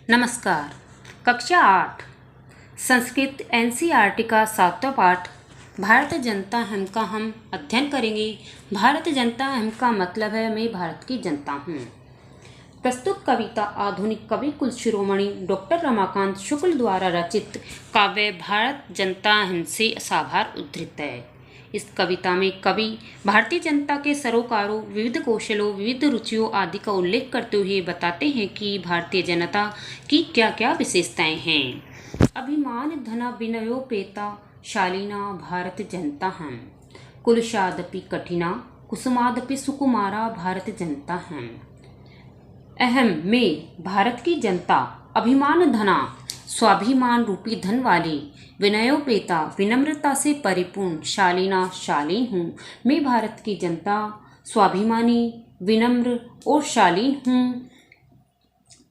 नमस्कार। कक्षा 8 संस्कृत एनसीईआरटी का 7वां पाठ भारतीय जनता हम का हम अध्ययन करेंगे। भारतीय जनता हम का मतलब है मैं भारत की जनता हूँ। प्रस्तुत कविता आधुनिक कवि कुल शिरोमणि डॉक्टर रमाकांत शुक्ल द्वारा रचित काव्य भारत जनता हम से साभार उद्धृत है। इस कविता में कवि भारतीय जनता के सरोकारों, विविध कौशलों, विविध रुचियों आदि का उल्लेख करते हुए बताते हैं कि भारतीय जनता की क्या क्या विशेषताएं हैं। अभिमान धना विनयोपेता शालीना भारत जनता हम, कुलशादपि कठिना कुसुमादपि सुकुमारा भारत जनता हम। अहम में भारत की जनता, अभिमान धना स्वाभिमान रूपी धन वाली, विनयोपेता विनम्रता से परिपूर्ण, शालीना शालीन हूँ। मैं भारत की जनता स्वाभिमानी, विनम्र और शालीन हूँ।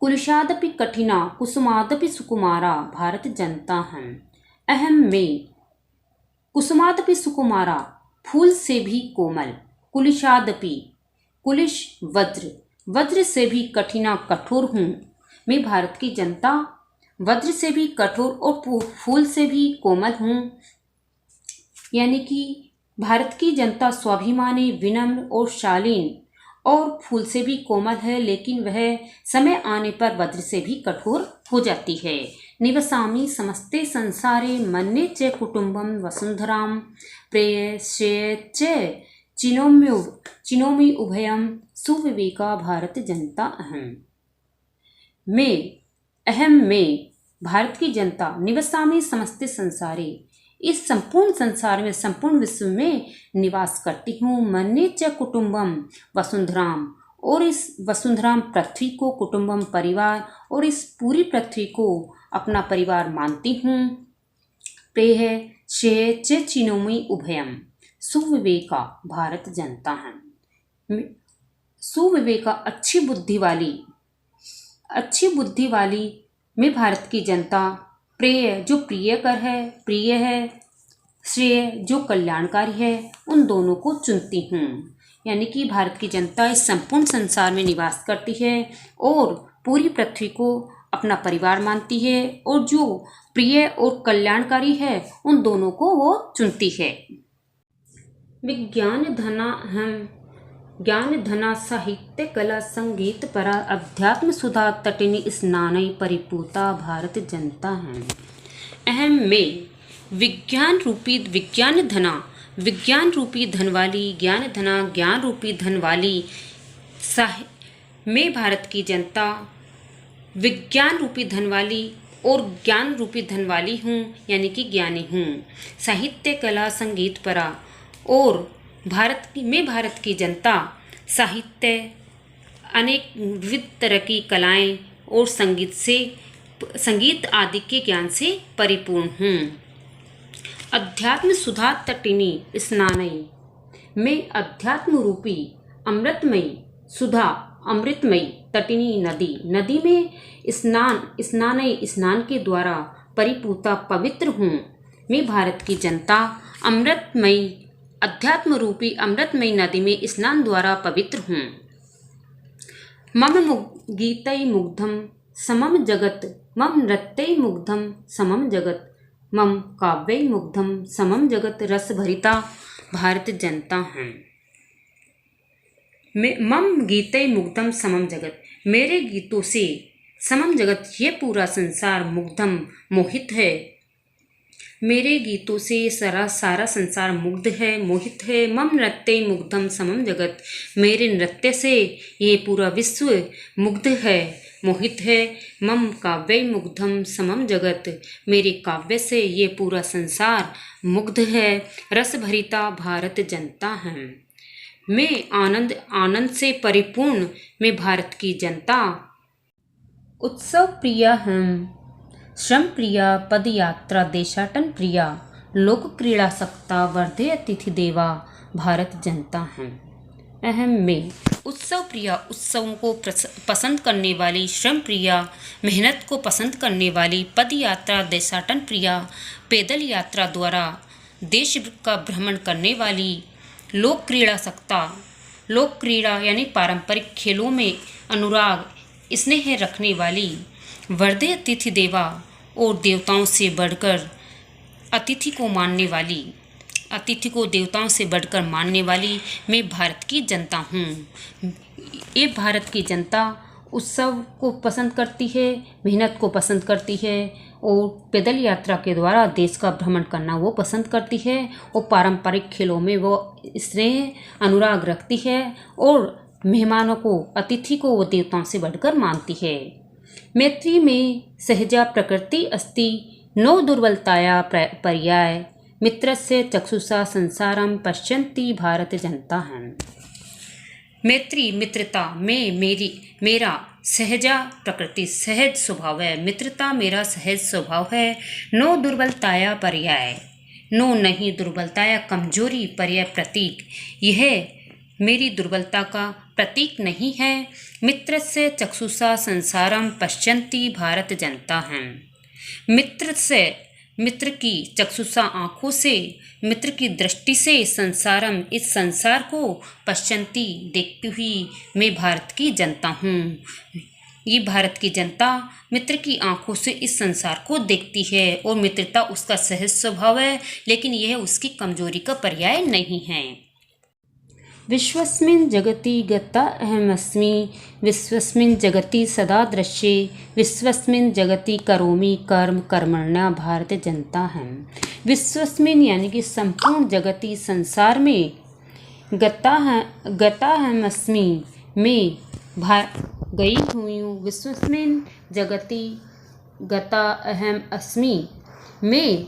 कुलशादपि कठिना कुसुमादपि सुकुमारा भारत जनता हम। अहम में कुसुमादपि सुकुमारा फूल से भी कोमल, कुलिशादपि कुलिश वज्र, वज्र से भी कठिना कठोर हूँ। मैं भारत की जनता वज्र से भी कठोर और फूल से भी कोमल हूँ। यानी कि भारत की जनता स्वाभिमानी, विनम्र और शालीन और फूल से भी कोमल है, लेकिन वह समय आने पर वज्र से भी कठोर हो जाती है। निवसामि समस्ते संसारे मन्ये च कुटुंबम वसुंधराम प्रेयस्ये च चिनोमि उभयम सुविवेका भारत जनता अहम। अहम में भारत की जनता, निवसामि समस्ते संसारे इस संपूर्ण संसार में, संपूर्ण विश्व में निवास करती हूँ। मन्ये च कुटुंबम वसुंधराम और इस वसुंधराम पृथ्वी को, कुटुंबम परिवार और इस पूरी पृथ्वी को अपना परिवार मानती हूँ। प्रेय श्रेय च चिनोमि उभयम सुविवेका भारत जनता हम। सुविवेका अच्छी बुद्धि वाली मैं भारत की जनता, प्रेय जो प्रियकर है, प्रिय है, श्रेय जो कल्याणकारी है, उन दोनों को चुनती हूँ। यानी कि भारत की जनता इस संपूर्ण संसार में निवास करती है और पूरी पृथ्वी को अपना परिवार मानती है, और जो प्रिय और कल्याणकारी है उन दोनों को वो चुनती है। विज्ञान धना हम, ज्ञान धना साहित्य कला संगीत परा अध्यात्म सुधा तटिनी स्नानई परिपूता भारत जनता है। अहम में विज्ञान रूपी धन वाली, ज्ञान धना ज्ञान रूपी धन वाली, मैं भारत की जनता विज्ञान रूपी धन वाली और ज्ञान रूपी धन वाली हूँ, यानी कि ज्ञानी हूँ। साहित्य कला संगीत परा और मैं भारत की जनता साहित्य, अनेक विविध तरह की कलाएं और संगीत आदि के ज्ञान से परिपूर्ण हूँ। अध्यात्म सुधा तटिनी स्नानई, मैं अध्यात्म रूपी अमृतमयी सुधा, अमृतमयी तटिनी नदी में स्नान के द्वारा परिपूता पवित्र हूँ। मैं भारत की जनता अध्यात्म रूपी अमृतमयी नदी में स्नान द्वारा पवित्र हूँ। मम गीतै मुग्धम समम जगत, मम नृत्यै मुग्धम समम जगत, मम काव्यै मुग्धम समम जगत रस भरिता भारत जनता हूँ। मम गीतै मुग्धम समम जगत, मेरे गीतों से समम जगत ये पूरा संसार मुग्धम मोहित है। मेरे गीतों से सारा संसार मुग्ध है, मोहित है। मम नृत्य मुग्धम समम जगत, मेरे नृत्य से ये पूरा विश्व मुग्ध है, मोहित है। मम काव्य मुग्धम समम जगत, मेरे काव्य से ये पूरा संसार मुग्ध है। रस भरिता भारत जनता है। मैं आनंद से परिपूर्ण मैं भारत की जनता। उत्सव प्रिया हम, श्रम प्रिया पदयात्रा देशाटन प्रिया, लोक क्रीड़ा सक्ता वर्धे अतिथि देवा भारत जनता है। अहम में उत्सव प्रिया, उत्सवों को पसंद करने वाली, श्रम प्रिया मेहनत को पसंद करने वाली, पद यात्रा देशाटन प्रिया पैदल यात्रा द्वारा देश का भ्रमण करने वाली, लोक क्रीड़ा सक्ता, लोक क्रीड़ा यानी पारंपरिक खेलों में अनुराग स्नेह रखने वाली, वर्दे अतिथि देवा और देवताओं से बढ़कर अतिथि को मानने वाली, अतिथि को देवताओं से बढ़कर मानने वाली मैं भारत की जनता हूँ। ये भारत की जनता उत्सव को पसंद करती है, मेहनत को पसंद करती है और पैदल यात्रा के द्वारा देश का भ्रमण करना वो पसंद करती है और पारंपरिक खेलों में वो स्नेह अनुराग रखती है और मेहमानों को, अतिथि को वो देवताओं से बढ़कर मानती है। मैत्री में सहजा प्रकृति अस्ति, नो दुर्बलताया पर्याय, मित्रस्य चक्षुषा संसारम पश्यन्ति भारत जनता है। मैत्री मित्रता में मेरा सहजा प्रकृति सहज स्वभाव है, मित्रता मेरा सहज स्वभाव है। नो दुर्बलताया पर्याय, नो नहीं दुर्बलताया कमजोरी, पर्याय प्रतीक, यह मेरी दुर्बलता का प्रतीक नहीं है। मित्र से चक्षुषा संसारम पश्यन्ति भारत जनता है। मित्र से, मित्र की चक्षुषा आँखों से, मित्र की दृष्टि से संसारम इस संसार को पश्यन्ति देखती हुई मैं भारत की जनता हूँ। ये भारत की जनता मित्र की आंखों से इस संसार को देखती है और मित्रता उसका सहज स्वभाव है, लेकिन यह उसकी कमजोरी का पर्याय नहीं है। विश्वस्मिन् जगति गता अहमस्मि, विश्वस्मिन् जगति सदा दृश्ये, विश्वस्मिन् जगति करोमि कर्म कर्मण्या भारत जनता है। विश्वस्मिन् यानी कि संपूर्ण जगति संसार में, गता अहमस्मि मैं गई हुई हूँ। विश्वस्मिन् जगति गता अहम अस्मि मैं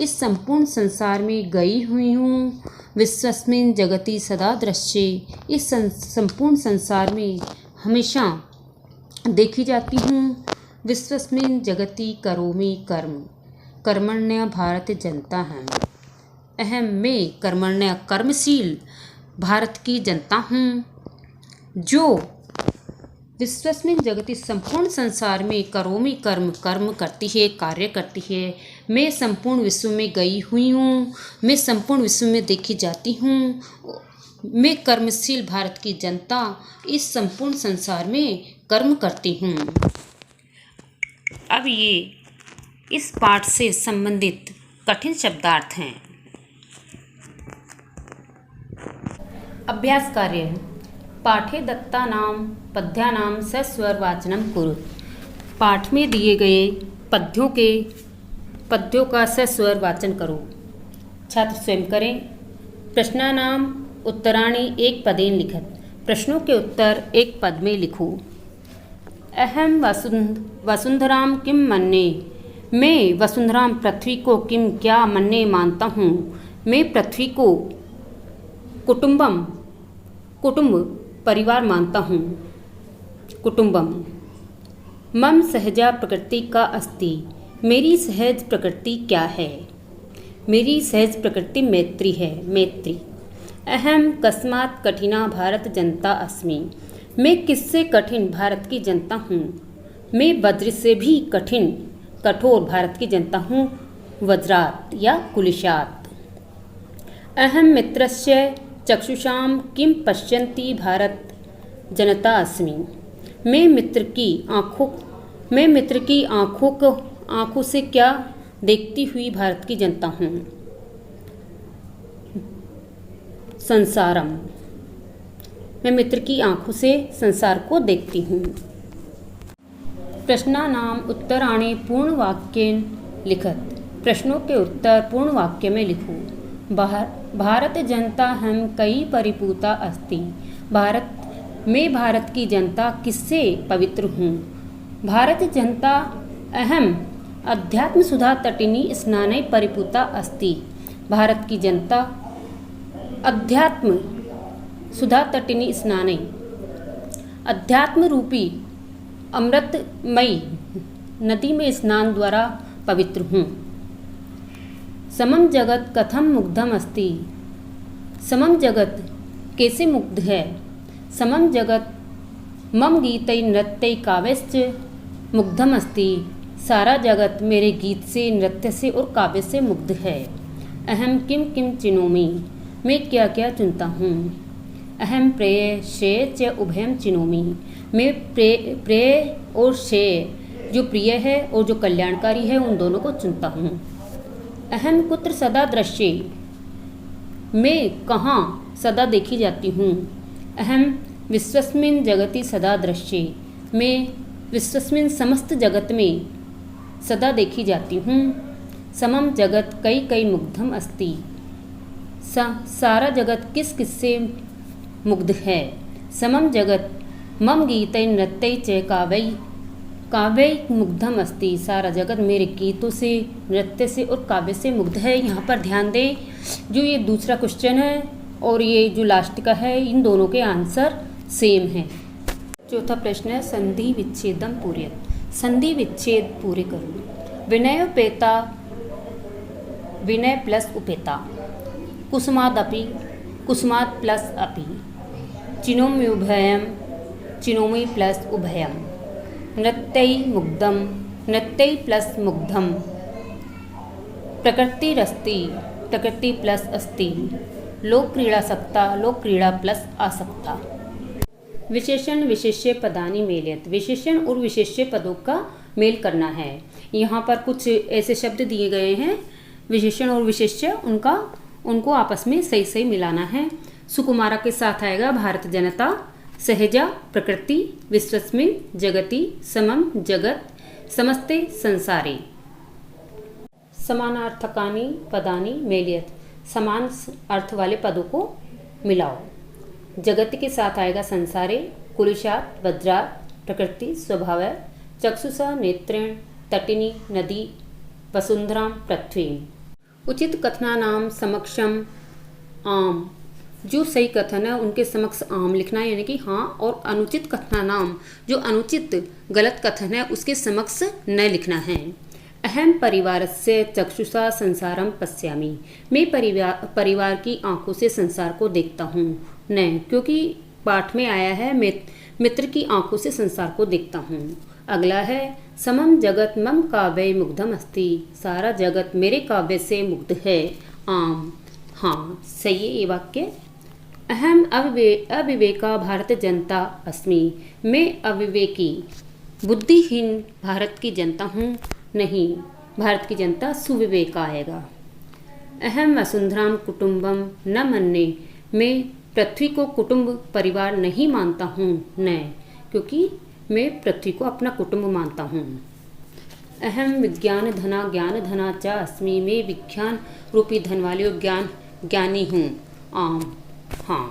इस संपूर्ण संसार में गई हुई हूँ। विश्वस्मिन् जगति सदा दृश्ये इस संपूर्ण संसार में हमेशा देखी जाती हूँ। विश्वस्मिन् जगति करोमि कर्म कर्मण्य भारत जनता है। अहम मैं कर्मण्य कर्मशील भारत की जनता हूँ, जो विश्वस्मिन् जगति संपूर्ण संसार में करोमि कर्म कर्म करती है, कार्य करती है। मैं संपूर्ण विश्व में गई हुई हूँ, मैं संपूर्ण विश्व में देखी जाती हूँ। मैं कर्मशील भारत की जनता इस संपूर्ण संसार में कर्म करती हूँ। अब ये इस पाठ से संबंधित कठिन शब्दार्थ हैं। अभ्यास कार्य। पाठे दत्तानां पद्यानां सस्वर वाचनम कुरु। पाठ में दिए गए पद्यों का सस्वर वाचन करो। छात्र स्वयं करें। प्रश्नानाम उत्तराणि एक पदेन लिखत। प्रश्नों के उत्तर एक पद में लिखो। अहम वसुंधराम किम मन्ये, मैं वसुंधराम पृथ्वी को किम क्या मन्ये मानता हूँ। मैं पृथ्वी को कुटुंब परिवार मानता हूँ। कुटुंबम। मम सहजा प्रकृति का अस्ति, मेरी सहज प्रकृति क्या है। मेरी सहज प्रकृति मैत्री है, मैत्री। अहम कस्मात् कठिना भारत जनता अस्मि, मैं किससे कठिन भारत की जनता हूँ। मैं वज्र से भी कठोर भारत की जनता हूँ, वज्रात या कुलिशात। अहम मित्रस्य चक्षुषाम किम पश्यन्ति भारत जनता अस्मि, मैं मित्र की आँखों से क्या देखती हुई भारत की जनता हूँ। संसारम, मैं मित्र की आँखों से संसार को देखती हूँ। प्रश्नानाम उत्तराणि पूर्ण वाक्येन लिखत। प्रश्नों के उत्तर पूर्ण वाक्य में लिखो। भारत जनता हम कई परिपूता अस्ति, मैं भारत की जनता किससे पवित्र हूँ। भारत जनता अहम अध्यात्म सुधा तटिनी स्नानै परिपूता अस्ति, भारत की जनता अध्यात्म सुधा तटिनी स्नानै अध्यात्म रूपी अमृतमयी नदी में स्नान द्वारा पवित्र हूँ। समम जगत कथम मुग्धम अस्ति, समम जगत कैसे मुग्ध है। समम जगत मम गीतै नृत्यै काव्यश्च मुग्धम अस्ति, सारा जगत मेरे गीत से, नृत्य से और काव्य से मुग्ध है। अहम किम किम चिनोमि, मैं क्या क्या चुनता हूँ। अहम प्रेय श्रेय च उभयम चिनोमि, मैं प्रेय और श्रेय जो प्रिय है और जो कल्याणकारी है उन दोनों को चुनता हूँ। अहम कुत्र सदा दृश्ये, मैं कहाँ सदा देखी जाती हूँ। अहम विश्वस्मिन् जगति सदा दृश्ये, मैं विश्वस्मिन् समस्त जगत में सदा देखी जाती हूँ। समम जगत कई कई मुग्धम अस्ति, सारा जगत किस किस से मुग्ध है। समम जगत मम गीतै नृत्यै च काव्यै, काव्य मुग्धम अस्ति, सारा जगत मेरे गीतों से, नृत्य से और काव्य से मुग्ध है। यहाँ पर ध्यान दें, जो ये दूसरा क्वेश्चन है और ये जो लास्ट का है, इन दोनों के आंसर सेम हैं। चौथा प्रश्न है संधि विच्छेदम पूरयत, संधि विच्छेद पूरे करो। विनयोपेता, विनय प्लस उपेता। कुसुमादपि, कुसुमाद प्लस अपि। चिनोम्युभयम, चिनोमि प्लस उभयम। नृत्यै मुग्धम, नृत्यै प्लस मुग्धम। प्रकृतिरस्ति, प्रकृति प्लस अस्ति। लोक क्रीड़ासक्ता, लोक क्रीड़ा प्लस आसक्ता। विशेषण विशेष्य पदानि मेलयत, विशेषण और विशेष्य पदों का मेल करना है। यहाँ पर कुछ ऐसे शब्द दिए गए हैं, विशेषण और विशेष्य, उनको आपस में सही सही मिलाना है। सुकुमारा के साथ आएगा भारत जनता, सहजा प्रकृति, विश्वस्मिन् जगति, समम जगत, समस्ते संसारे। समानार्थकानि पदानि मेलयत, समान अर्थ वाले पदों को मिलाओ। जगत के साथ आएगा संसारे, कुलिशात वज्रात, प्रकृति स्वभाव, चक्षुषा नेत्रेण, तटिनी नदी, वसुंधरां पृथ्वी। उचित कथनानाम समक्षम आम, जो सही कथन है उनके समक्ष आम लिखना है, यानी कि हाँ। और अनुचित कथनानाम, जो अनुचित गलत कथन है उसके समक्ष न लिखना है। अहम परिवारस्य चक्षुषा संसारम पश्यामि, मैं परिवार की आंखों से संसार को देखता हूँ। न, क्योंकि पाठ में आया है मित्र की आंखों से संसार को देखता हूँ। अगला है समम जगत मम काव्य मुग्धम अस्ति, सारा जगत मेरे काव्य से मुग्ध है। आम, हाँ सही है ये वाक्य। अहम अविवेका भारत जनता अस्मि, मैं अविवेकी बुद्धिहीन भारत की जनता हूँ। नहीं, भारत की जनता सुविवेका आएगा। अहम वसुंधराम कुटुंबम न मन्ये, मैं पृथ्वी को कुटुंब परिवार नहीं मानता हूँ। न, क्योंकि मैं पृथ्वी को अपना कुटुंब मानता हूँ। अहम विज्ञान धना ज्ञान धना च अस्मि, मैं विज्ञान रूपी धन वाले ज्ञानी हूँ। आम, हाँ।